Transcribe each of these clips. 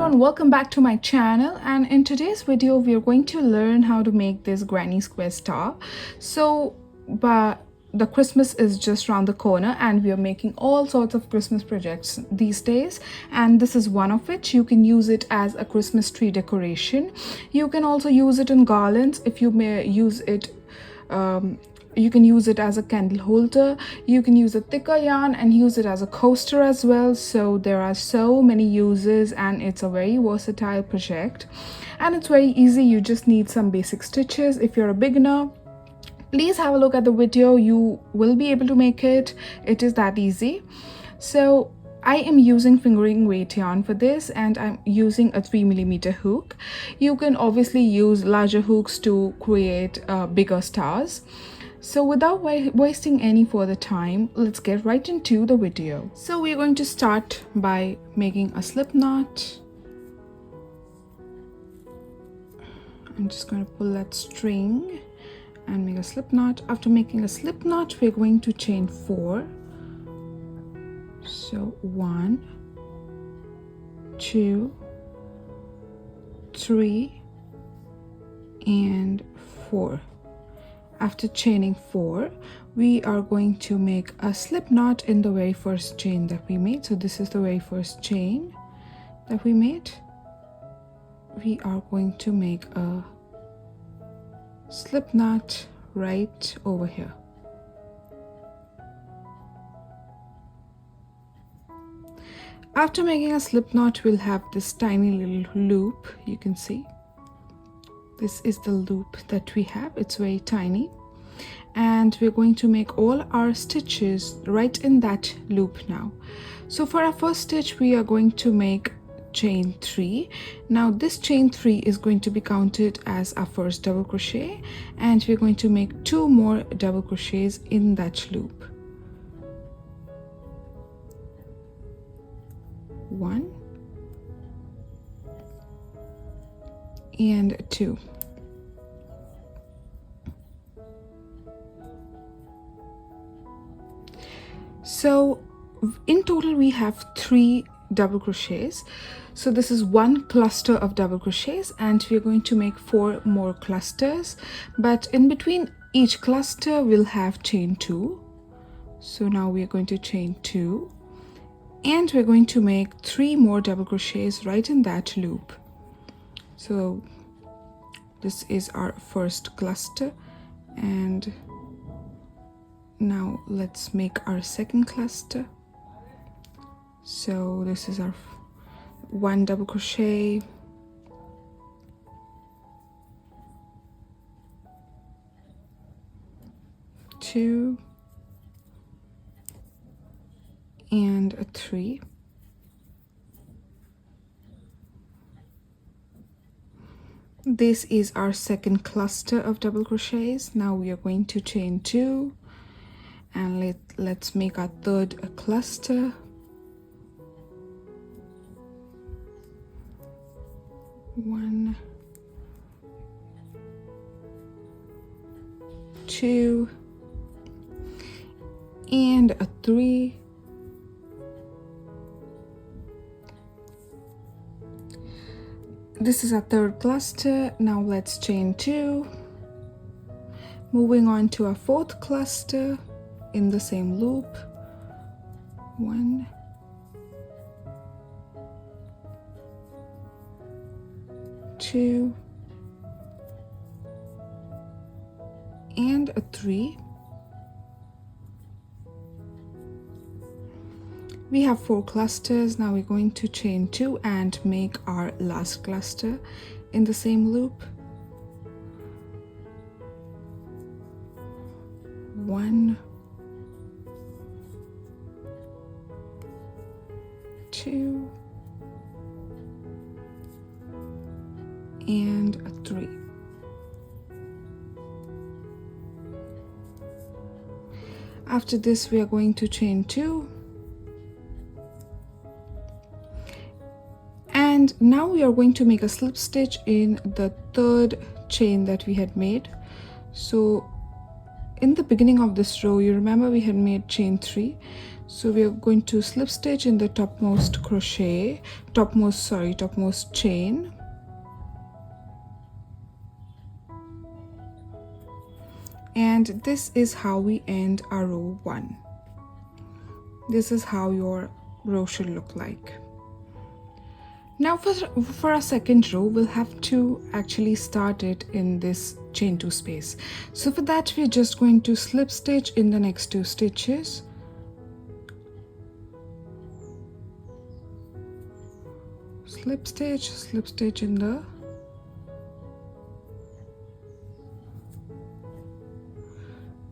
everyone, welcome back to my channel, and in today's video we are going to learn how to make this granny square star. But the Christmas is just around the corner and we are making all sorts of Christmas projects these days, and this is one of it. You can use it as a Christmas tree decoration. You can also use it in garlands. If you may use it, you can use it as a candle holder. You can use a thicker yarn and use it as a coaster as well. So there are so many uses and it's a very versatile project and it's very easy. You just need some basic stitches. If you're a beginner, please have a look at the video. You will be able to make it. It is that easy. So I am using fingering weight yarn for this and I'm using a 3mm hook. You can obviously use larger hooks to create bigger stars. So without wasting any further time, let's get right into the video. So we're going to start by making a slip knot. I'm just going to pull that string and make a slip knot. After making a slip knot, we're going to chain 4. So 1, 2, 3, and 4. After chaining 4, we are going to make a slip knot in the very first chain that we made. So this is the very first chain that we made. We are going to make a slip knot right over here. After making a slip knot, we'll have this tiny little loop. You can see this is the loop that we have. It's very tiny, and we're going to make all our stitches right in that loop now. So for our first stitch, we are going to make chain 3. Now this chain 3 is going to be counted as our first double crochet, and we're going to make 2 more double crochets in that loop. 1 and 2. So in total we have 3 double crochets. So this is one cluster of double crochets and we're going to make 4 more clusters, but in between each cluster we'll have chain 2. So now we're going to chain 2 and we're going to make 3 more double crochets right in that loop. So this is our first cluster, and now let's make our second cluster. So this is our 1 double crochet, 2 and a 3. This is our second cluster of double crochets. Now we are going to chain 2 and let's make our third cluster. 1, 2 and a 3. This is our third cluster. Now let's chain 2. Moving on to our fourth cluster in the same loop. 1, 2 and a 3. We have 4 clusters. Now we're going to chain 2 and make our last cluster in the same loop. 1, 2 and a 3. After this, we are going to chain 2. And now we are going to make a slip stitch in the third chain that we had made. So in the beginning of this row, you remember we had made chain 3, so we are going to slip stitch in the topmost chain, and this is how we end our row 1. This is how your row should look like. Now for our second row, we'll have to actually start it in this chain 2 space. So for that, we're just going to slip stitch in the next 2 stitches, slip stitch in the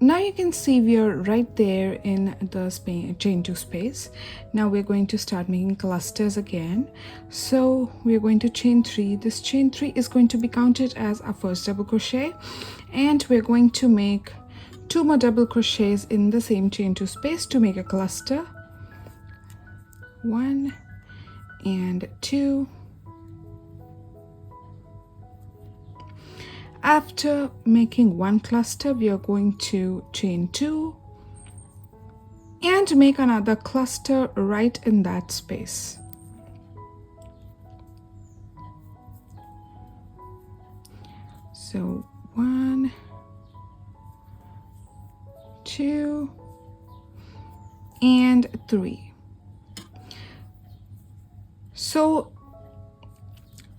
now you can see we are right there in the chain 2 space. Now we're going to start making clusters again. So we're going to chain 3. This chain 3 is going to be counted as our first double crochet, and we're going to make 2 more double crochets in the same chain 2 space to make a cluster. 1 and 2. After making 1 cluster, we are going to chain 2 and make another cluster right in that space. So 1, 2, and 3. So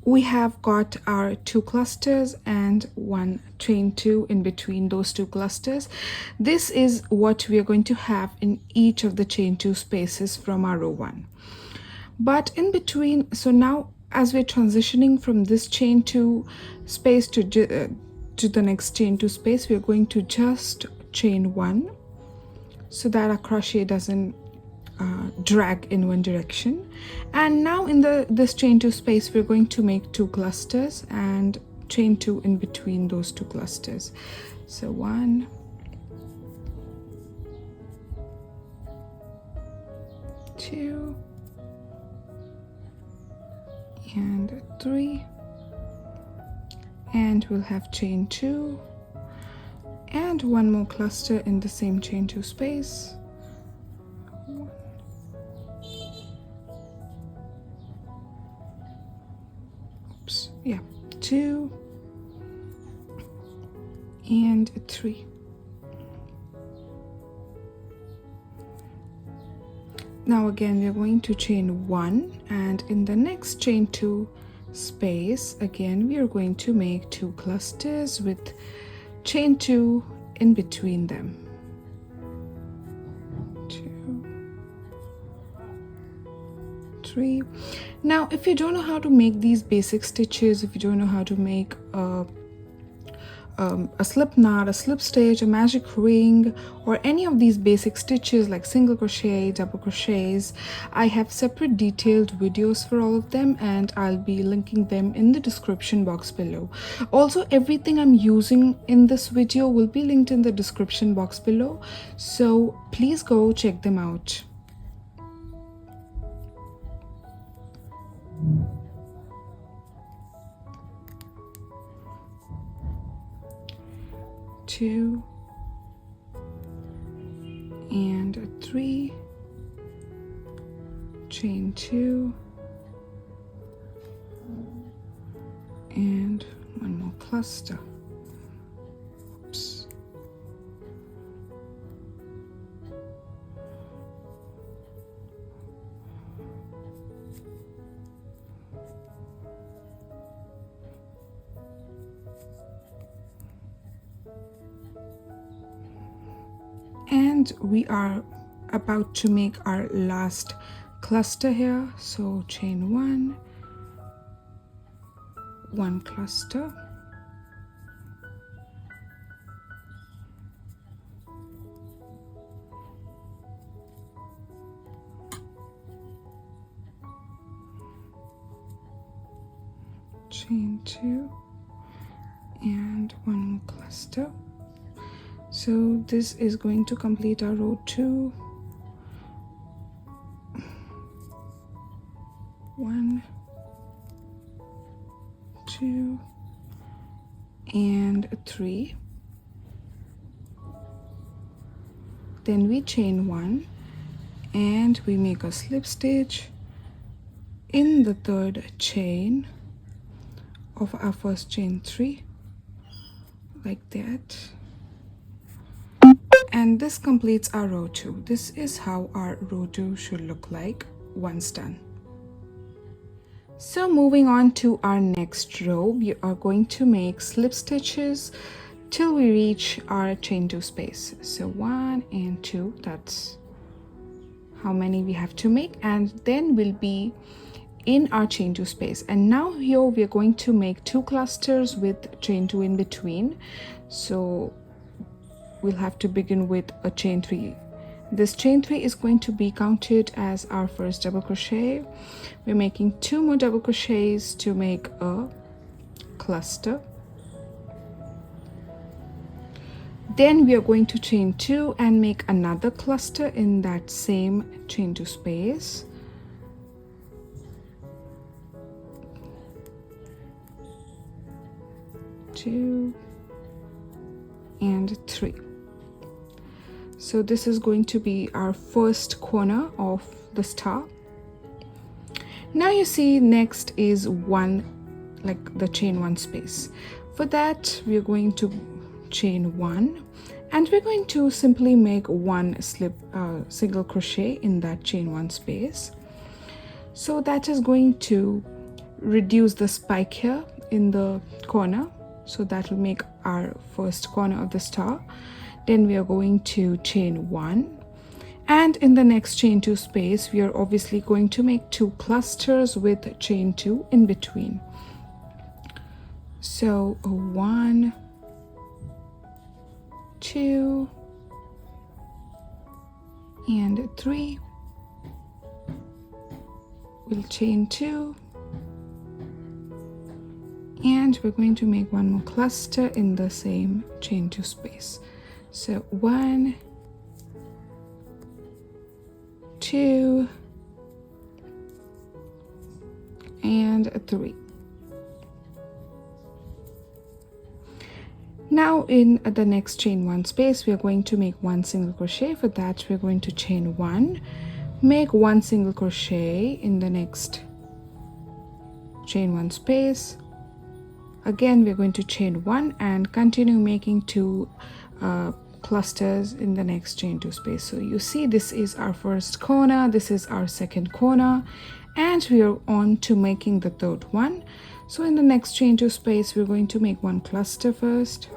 we have got our 2 clusters and 1 chain 2 in between those 2 clusters. This is what we are going to have in each of the chain 2 spaces from our row 1. But in between, so now as we're transitioning from this chain 2 space to the next chain 2 space, we're going to just chain 1 so that our crochet doesn't drag in one direction. And now in this chain 2 space, we're going to make 2 clusters and chain 2 in between those 2 clusters. So 1, 2, and 3, and we'll have chain 2 and 1 more cluster in the same chain 2 space. Yeah, 2 and 3. Now again, we're going to chain 1, and in the next chain 2 space, again we are going to make 2 clusters with chain 2 in between them. 2, 3. Now if you don't know how to make these basic stitches, if you don't know how to make a slip knot, a slip stitch, a magic ring, or any of these basic stitches like single crochet, double crochets, I have separate detailed videos for all of them, and I'll be linking them in the description box below. Also, everything I'm using in this video will be linked in the description box below, so please go check them out. Two and 3, chain 2, and 1 more cluster. Oops. And we are about to make our last cluster here, so chain 1, 1 cluster, chain 2, and 1 more cluster. So this is going to complete our row 2. 1, 2, and 3. then we chain 1 and we make a slip stitch in the third chain of our first chain 3, like that, and this completes our row 2. This is how our row 2 should look like once done. So moving on to our next row, we are going to make slip stitches till we reach our chain 2 space. So 1 and 2, that's how many we have to make, and then we'll be in our chain 2 space. And now here we are going to make 2 clusters with chain 2 in between. So we'll have to begin with a chain 3. This chain 3 is going to be counted as our first double crochet. We're making 2 more double crochets to make a cluster. Then we are going to chain 2 and make another cluster in that same chain 2 space. Two and 3. So this is going to be our first corner of the star. Now you see next is one, like the chain 1 space. For that we are going to chain 1 and we're going to simply make 1 single crochet in that chain 1 space. So that is going to reduce the spike here in the corner. So that will make our first corner of the star. Then we are going to chain 1, and in the next chain 2 space we are obviously going to make 2 clusters with chain 2 in between. So 1, 2 and 3. We'll chain 2 and we're going to make 1 more cluster in the same chain 2 space. So 1, 2 and 3. Now in the next chain 1 space we are going to make 1 single crochet. For that we're going to chain 1, make 1 single crochet in the next chain 1 space. Again we're going to chain 1 and continue making 2 clusters in the next chain 2 space. So you see this is our first corner, this is our second corner, and we are on to making the third one. So in the next chain 2 space we're going to make 1 cluster first.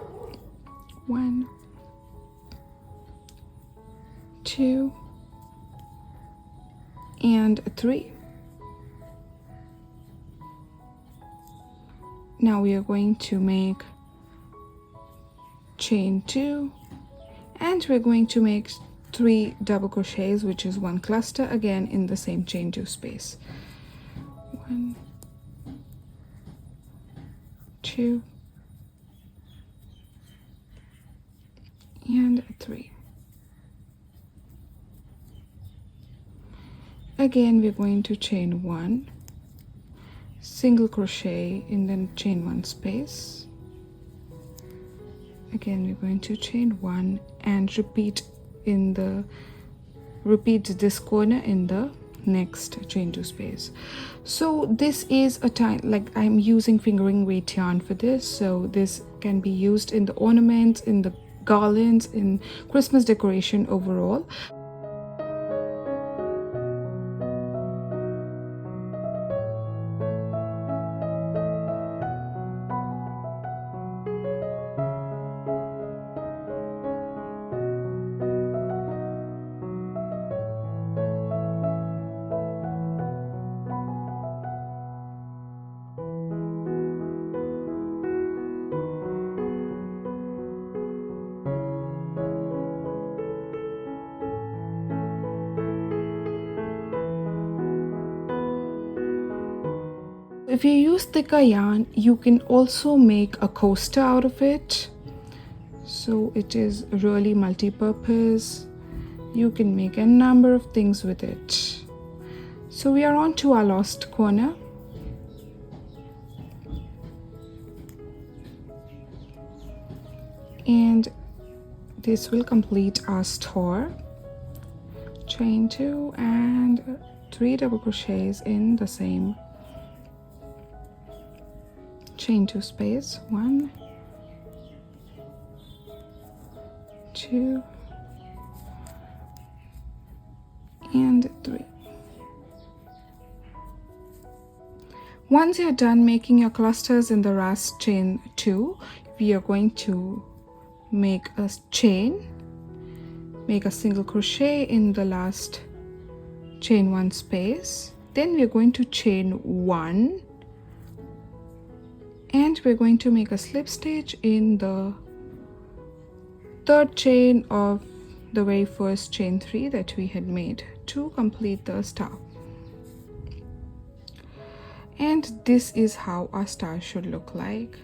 1, 2 and 3. Now we are going to make chain 2 and we're going to make 3 double crochets, which is 1 cluster again in the same chain 2 space. 1, 2 and 3. Again we're going to chain 1, single crochet in the chain 1 space. Again we're going to chain 1 and repeat this corner in the next chain 2 space. So this is a time, like I'm using fingering weight yarn for this, so this can be used in the ornaments, in the garlands, in Christmas decoration overall. If you use thicker yarn, you can also make a coaster out of it. So it is really multi-purpose. You can make a number of things with it. So we are on to our last corner. And this will complete our star. Chain 2 and 3 double crochets in the same chain 2 space. 1, 2 and 3. Once you're done making your clusters in the last chain 2, we are going to make a chain, make a single crochet in the last chain 1 space. Then we're going to chain 1 and we're going to make a slip stitch in the third chain of the very first chain 3 that we had made to complete the star. And this is how our star should look like.